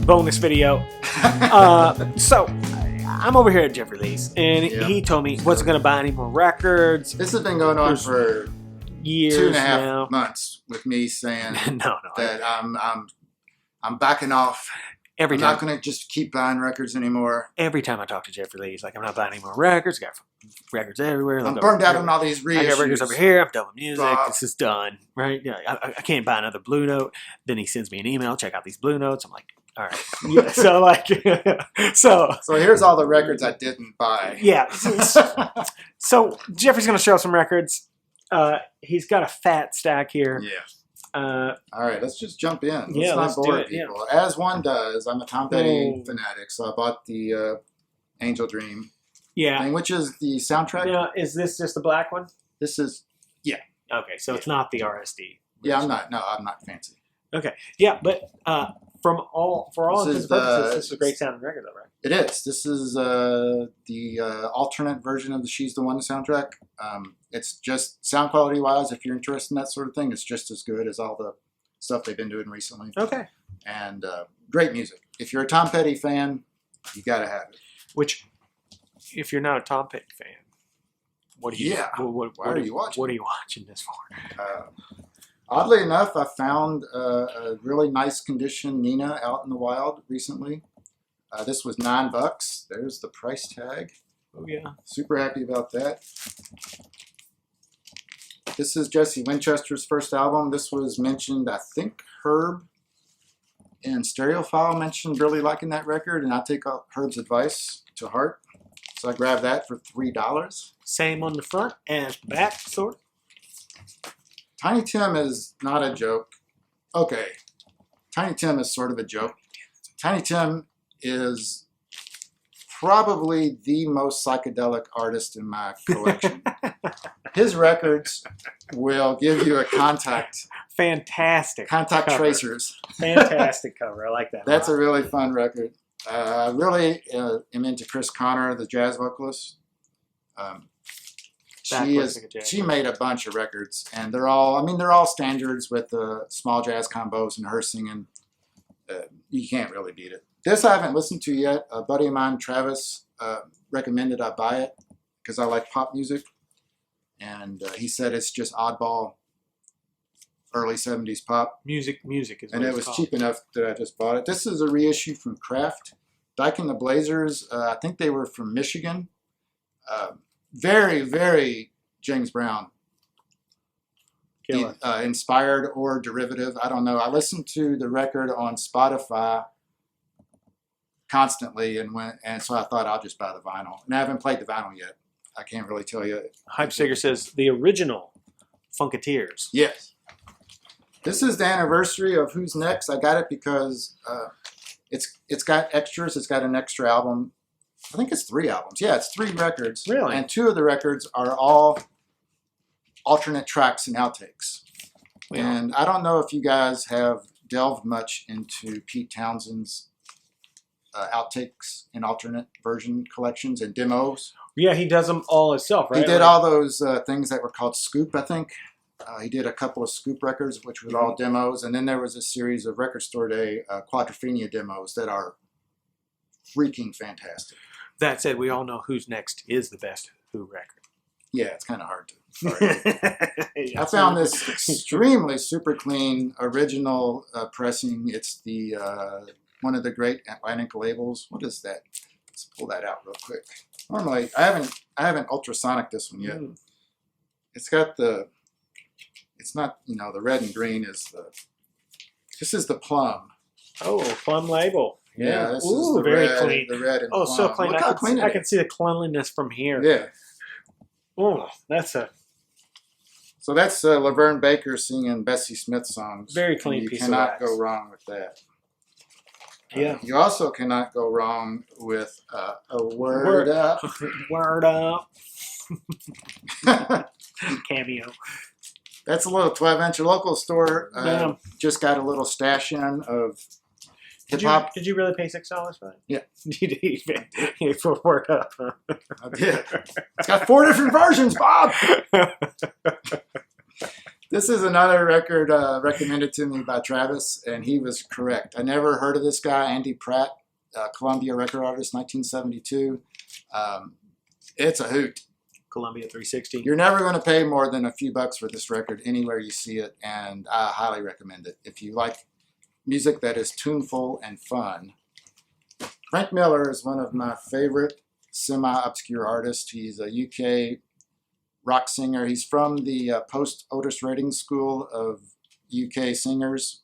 bonus video. So I'm over here at Jeffrey Lee's, and he told me wasn't going to buy any more records. This has been going on for years 2.5 months with me saying that I'm backing off. I'm not going to just keep buying records anymore. Every time I talk to Jeffrey Lee, he's like, I'm not buying any more records. Got records everywhere. I'm burned out on all these reissues. I got records over here. I'm done with music. This is done. Right? Yeah, I can't buy another Blue Note. Then he sends me an email. Check out these Blue Notes. I'm like, all right. Yeah, so here's all the records I didn't buy. Yeah. So Jeffrey's going to show some records. He's got a fat stack here. Yeah. All right, let's just jump in. Let's not bore people. Yeah. As one does, I'm a Tom Petty fanatic, so I bought the Angel Dream thing, which is the soundtrack. Yeah, is this just the black one? This is, Okay, so it's not the RSD. Yeah, I'm not fancy. Okay, yeah, but for all intents and purposes, this is a great sounding record, though, right? It is. This is the alternate version of the She's the One soundtrack. It's just sound quality wise, if you're interested in that sort of thing, it's just as good as all the stuff they've been doing recently. Okay. And great music. If you're a Tom Petty fan, you got to have it. Which, if you're not a Tom Petty fan, what are you? Why are you watching? What are you watching this for? Oddly enough, I found a really nice condition Nina out in the wild recently. This was $9. There's the price tag. Oh yeah. Super happy about that. This is Jesse Winchester's first album. This was mentioned, I think Herb and Stereophile mentioned really liking that record, and I take Herb's advice to heart. So I grabbed that for $3. Same on the front and back, sort of. Tiny Tim is not a joke. Okay, Tiny Tim is sort of a joke. Tiny Tim is probably the most psychedelic artist in my collection. His records will give you a contact. Fantastic. Contact cover. Tracers. Fantastic cover. I like that. That's a really fun record. I really am into Chris Connor, the jazz vocalist. She made a bunch of records, and they're all standards with the small jazz combos and her singing. You can't really beat it. This I haven't listened to yet. A buddy of mine, Travis, recommended I buy it because I like pop music. And he said it's just oddball, early 70s pop. Music is what and it was called. Cheap enough that I just bought it. This is a reissue from Kraft. Dyke and the Blazers, I think they were from Michigan. Very, very James Brown. Inspired or derivative. I don't know. I listened to the record on Spotify constantly, and so I thought I'll just buy the vinyl. And I haven't played the vinyl yet. I can't really tell you. Hype Sticker says the original Funketeers. Yes. This is the anniversary of Who's Next. I got it because it's got extras. It's got an extra album. I think it's 3 albums. Yeah, it's 3 records. Really? And 2 of the records are all alternate tracks and outtakes. Yeah. And I don't know if you guys have delved much into Pete Townsend's outtakes and alternate version collections and demos. Yeah, he does them all himself, right? He did all those things that were called Scoop, I think. He did a couple of Scoop records, which were all demos. And then there was a series of Record Store Day Quadrophenia demos that are freaking fantastic. That said, we all know Who's Next is the best Who record. Yeah, it's kind of hard to. I found this extremely super clean original pressing. It's the one of the great Atlantic labels. What is that? Let's pull that out real quick. Normally, I haven't ultrasonic this one yet. It's got the. It's not, the red and green is the. This is the plum. Oh, plum label. Yeah, this is the very red, clean. The red and plum. plum. So clean. Look how clean I can see the cleanliness from here. Yeah. Oh, that's a. So that's Laverne Baker singing Bessie Smith songs. Very clean piece of You wax. cannot go wrong with that. Yeah. You also cannot go wrong with a word up. Word up. Cameo. That's a little 12-inch. A local store just got a little stash in of hip-hop. Did you really pay $6 for that? Yeah. You did for Word Up. Huh? I did. It's got 4 different versions, Bob. This is another record recommended to me by Travis, and he was correct. I never heard of this guy, Andy Pratt, Columbia record artist, 1972. It's a hoot. Columbia 360. You're never going to pay more than a few bucks for this record anywhere you see it, and I highly recommend it. If you like music that is tuneful and fun. Frank Miller is one of my favorite semi-obscure artists. He's a UK rock singer. He's from the post-Otis Redding school of UK singers.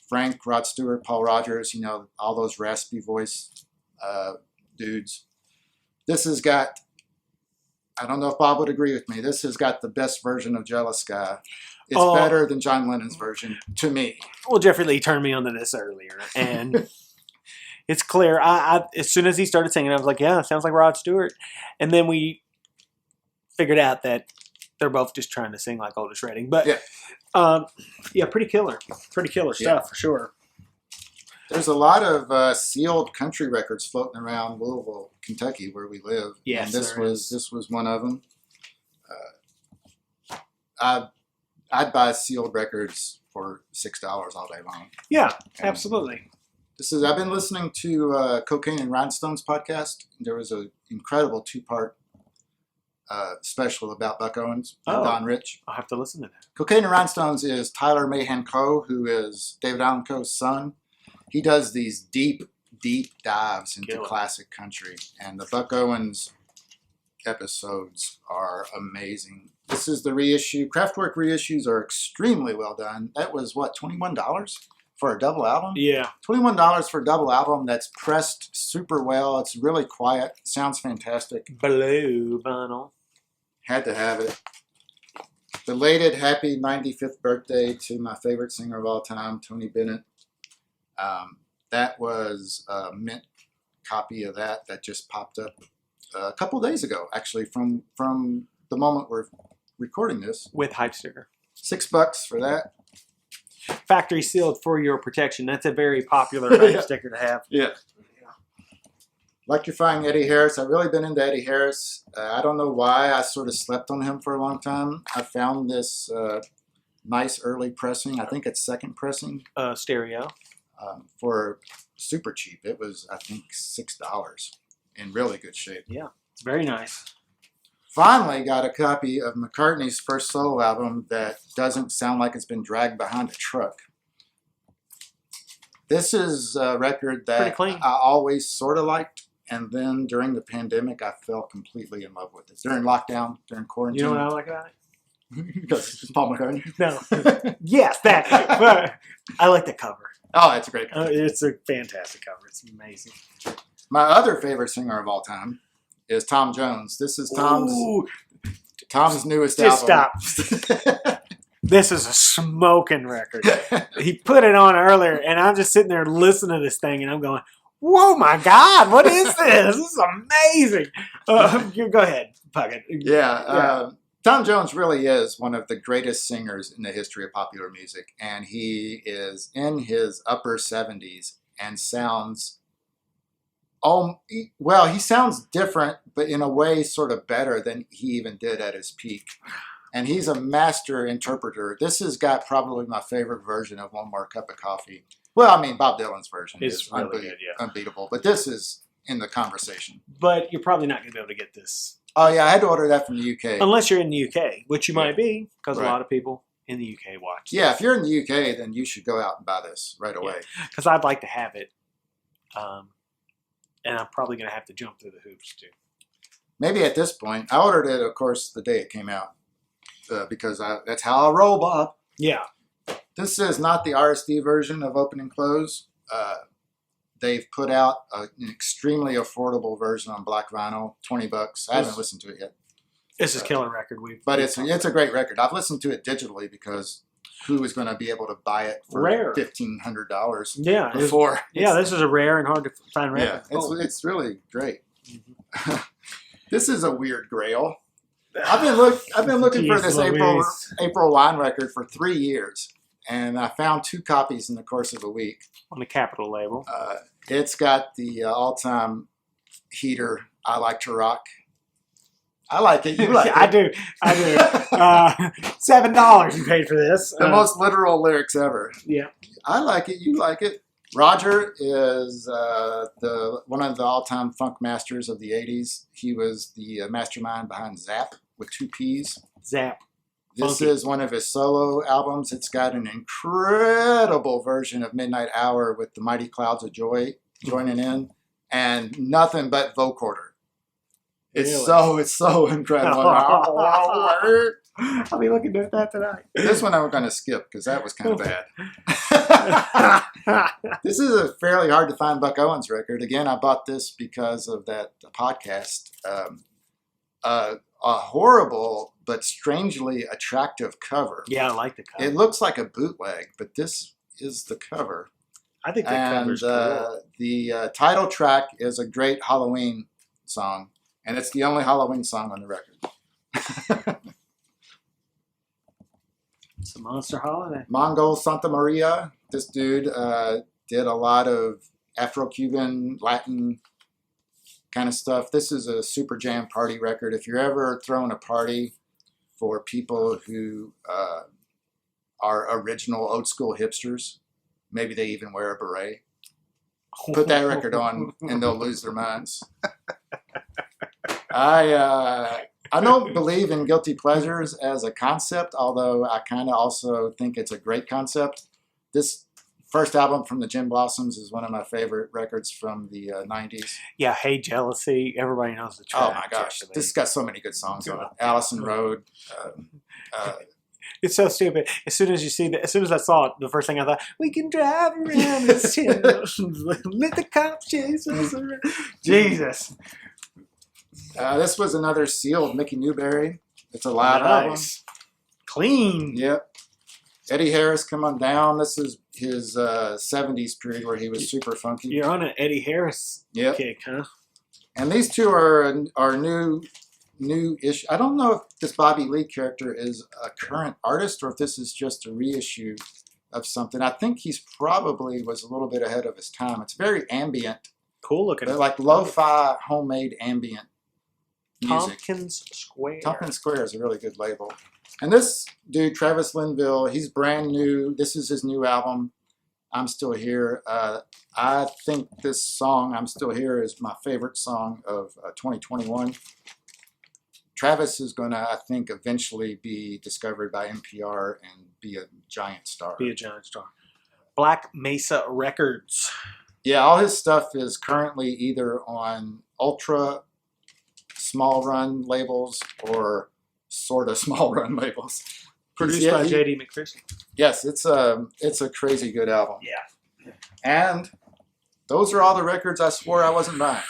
Frank, Rod Stewart, Paul Rogers, you know, all those raspy voice dudes. This has got, I don't know if Bob would agree with me, this has got the best version of Jealous Guy. It's better than John Lennon's version, to me. Well, Jeffrey Lee turned me onto this earlier, and it's clear. I as soon as he started singing, I was like, yeah, it sounds like Rod Stewart. And then we figured out that they're both just trying to sing like Otis Redding. But yeah, pretty killer stuff for sure. There's a lot of sealed country records floating around Louisville, Kentucky, where we live. Yes, and this was one of them. I'd buy sealed records for $6 all day long. Yeah, absolutely. I've been listening to Cocaine and Rhinestones podcast. There was an incredible 2-part special about Buck Owens and Don Rich. I'll have to listen to that. Cocaine and Rhinestones is Tyler Mahan Coe, who is David Allan Coe's son. He does these deep dives into classic country, and the Buck Owens episodes are amazing. This is the reissue. Kraftwerk reissues are extremely well done. That was, what, $21 for a double album? Yeah. $21 for a double album that's pressed super well. It's really quiet. Sounds fantastic. Blue vinyl. Had to have it. Belated happy 95th birthday to my favorite singer of all time, Tony Bennett. That was a mint copy of that just popped up a couple days ago, actually, from the moment we're recording this. With hype sticker. $6 for that. Factory sealed for your protection. That's a very popular hype sticker to have. Yeah. Electrifying Eddie Harris. I've really been into Eddie Harris. I don't know why. I sort of slept on him for a long time. I found this nice early pressing. I think it's second pressing. Stereo. For super cheap. It was, I think, $6 in really good shape. Yeah, it's very nice. Finally got a copy of McCartney's first solo album that doesn't sound like it's been dragged behind a truck. This is a record that I always sort of liked, and then during the pandemic, I fell completely in love with it. During lockdown, during quarantine. You know what I like about it? Because it's Paul McCartney? No. Yes, that. But I like the cover. Oh, it's a great cover. It's a fantastic cover. It's amazing. My other favorite singer of all time is Tom Jones. This is Tom's newest album. Just stop. This is a smoking record. He put it on earlier, and I'm just sitting there listening to this thing, and I'm going, whoa, my God, what is this? This is amazing. Go ahead, Pucket. Yeah. Tom Jones really is one of the greatest singers in the history of popular music, and he is in his upper 70s and sounds, he sounds different, but in a way sort of better than he even did at his peak. And he's a master interpreter. This has got probably my favorite version of One More Cup of Coffee. Well, I mean, Bob Dylan's version is really unbeatable, but this is in the conversation. But you're probably not going to be able to get this. Oh, yeah, I had to order that from the UK. Unless you're in the UK, which you might be, because a lot of people in the UK watch. Yeah, if you're in the UK, then you should go out and buy this right away. Because I'd like to have it. And I'm probably going to have to jump through the hoops, too. Maybe at this point. I ordered it, of course, the day it came out. Because that's how I roll, Bob. Yeah. This is not the RSD version of Open and Close. They've put out an extremely affordable version on black vinyl, $20. I haven't listened to it yet. It's a killer record. But it's a great record. I've listened to it digitally because who is going to be able to buy it for $1,500 before? Yeah, this is a rare and hard to find record. Yeah, it's really great. Mm-hmm. This is a weird grail. I've been looking for this April Wine record for 3 years, and I found 2 copies in the course of a week. On the Capitol label. It's got the all-time heater, I Like to Rock. I like it. You like it. I do. $7 you paid for this. The most literal lyrics ever. Yeah. I like it. You like it. Roger is one of the all-time funk masters of the 80s. He was the mastermind behind Zap with 2 P's. Zap. This Funky. is one of his solo albums. It's got an incredible version of Midnight Hour with the Mighty Clouds of Joy joining in, and nothing but vocoder. It's so incredible. I'll be looking at that tonight. This one I'm going to skip because that was kind of bad. This is a fairly hard to find Buck Owens record. Again, I bought this because of that podcast. A horrible but strangely attractive cover. Yeah, I like the cover. It looks like a bootleg, but this is the cover. I think that cover's cool. The title track is a great Halloween song, and it's the only Halloween song on the record. It's a monster holiday. Mongol Santa Maria. This dude did a lot of Afro-Cuban, Latin kind of stuff. This is a super jam party record. If you're ever throwing a party for people who are original old school hipsters, maybe they even wear a beret, put that record on and they'll lose their minds. I don't believe in guilty pleasures as a concept, although I kind of also think it's a great concept. This first album from the Gin Blossoms is one of my favorite records from the 90s. Yeah, Hey Jealousy. Everybody knows the track. Oh my gosh, this has got so many good songs on it. Allison Road. It's so stupid. As soon as I saw it, the first thing I thought, we can drive around this hill, let the cops chase us around. Jesus. This was another sealed Mickey Newberry. It's a live album. Clean. Yep. Eddie Harris, Come On Down. This is his 70s period where he was super funky. You're on an Eddie Harris kick, huh? And these two are new-ish. I don't know if this Bobby Lee character is a current artist or if this is just a reissue of something. I think he's probably was a little bit ahead of his time. It's very ambient. Cool looking. They're like lo-fi, homemade ambient music. Tompkins Square. Tompkins Square is a really good label. And this dude, Travis Linville, he's brand new. This is his new album, I'm Still Here. I think this song, I'm Still Here, is my favorite song of 2021. Travis is going to, I think, eventually be discovered by NPR and be a giant star. Black Mesa Records. Yeah, all his stuff is currently either on ultra small run labels or sort of small run labels. Produced by J.D. McPherson. Yes, it's a crazy good album. Yeah. And those are all the records I swore I wasn't buying.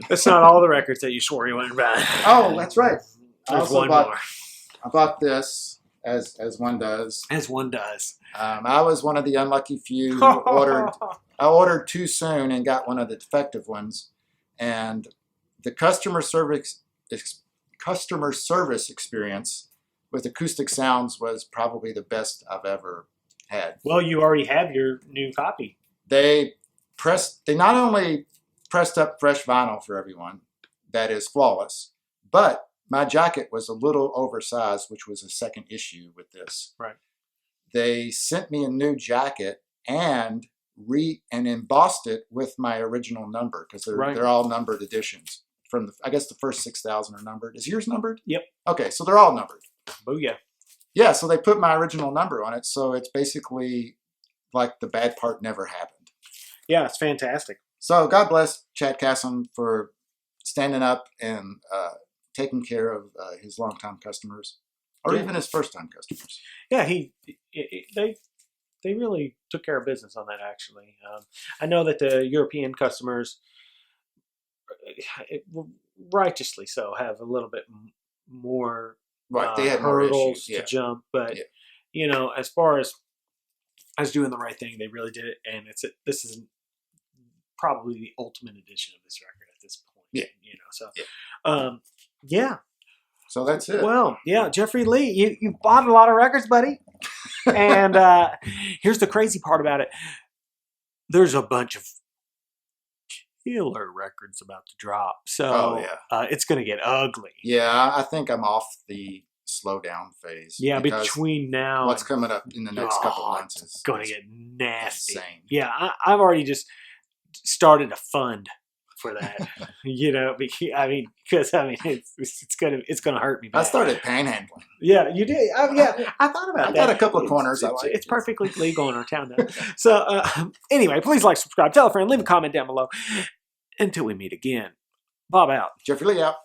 That's not all the records that you swore you wouldn't buy. Oh, that's right. There's one more. I bought this, as one does. As one does. I was one of the unlucky few who ordered too soon and got one of the defective ones. And the customer service experience with acoustic sounds was probably the best I've ever had. Well, you already have your new copy. They not only pressed up fresh vinyl for everyone, that is flawless, but my jacket was a little oversized, which was a second issue with this. Right. They sent me a new jacket and embossed it with my original number because they're all numbered editions. From I guess the first 6,000 are numbered. Is yours numbered? Yep. Okay, so they're all numbered. Booyah. Yeah, so they put my original number on it, so it's basically like the bad part never happened. Yeah, it's fantastic. So God bless Chad Casson for standing up and taking care of his longtime customers, or even his first-time customers. Yeah, they really took care of business on that, actually. I know that the European customers, righteously so, have a little bit more they had hurdles more issues to jump. But, as far as doing the right thing, they really did it. And this is probably the ultimate edition of this record at this point. Yeah. So that's it. Well, yeah, Jeffrey Lee, you bought a lot of records, buddy. And here's the crazy part about it. There's a bunch of killer record's about to drop. So Oh, yeah. it's going to get ugly. Yeah, I think I'm off the slow down phase. Yeah, because between now what's and coming up in the next couple of months is going to get nasty. insane. Yeah, I've already just started a fund for that. Because it's gonna hurt me bad. I started panhandling. Yeah, you did. I thought about I that. got a couple of corners I like. It's perfectly legal in our town now. So anyway, please like, subscribe, tell a friend, leave a comment down below. Until we meet again, Bob out. Jeffrey Lee out.